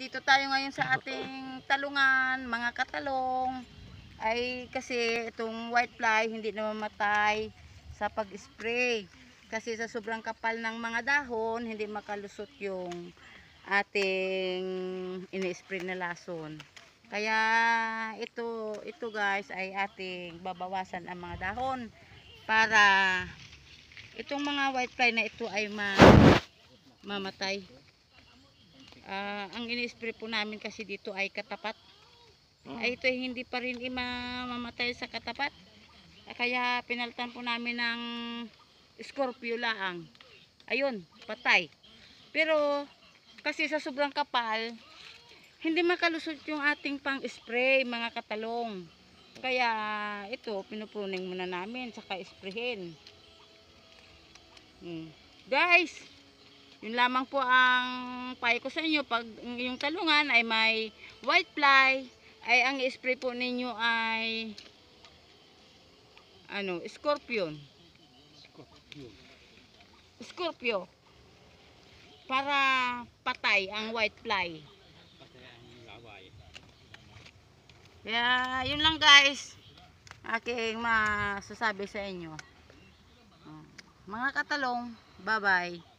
dito tayo ngayon sa ating talungan, mga katalong. Ay kasi itong whitefly hindi namamatay sa pag-spray. Kasi sa sobrang kapal ng mga dahon, hindi makalusot yung ating ini-spray na lason. Kaya ito guys ay ating babawasan ang mga dahon para itong mga whitefly na ito ay mamatay. Ang ini-spray po namin kasi dito ay katapat. Ay ito ay hindi pa rin mamamatay sa katapat. Kaya pinalitan po namin ng Scorpio laang. Ayun, patay. Pero kasi sa sobrang kapal, hindi makalusot yung ating pang-spray mga katalong. Kaya ito pinupruning muna namin saka sprayhin. Guys, yun lamang po ang payo ko sa inyo. Pag yung talungan ay may whitefly, ay ang i-spray po ninyo ay Scorpio para patay ang whitefly. Kaya yun lang guys aking masasabi sa inyo. Mga katalong, bye bye.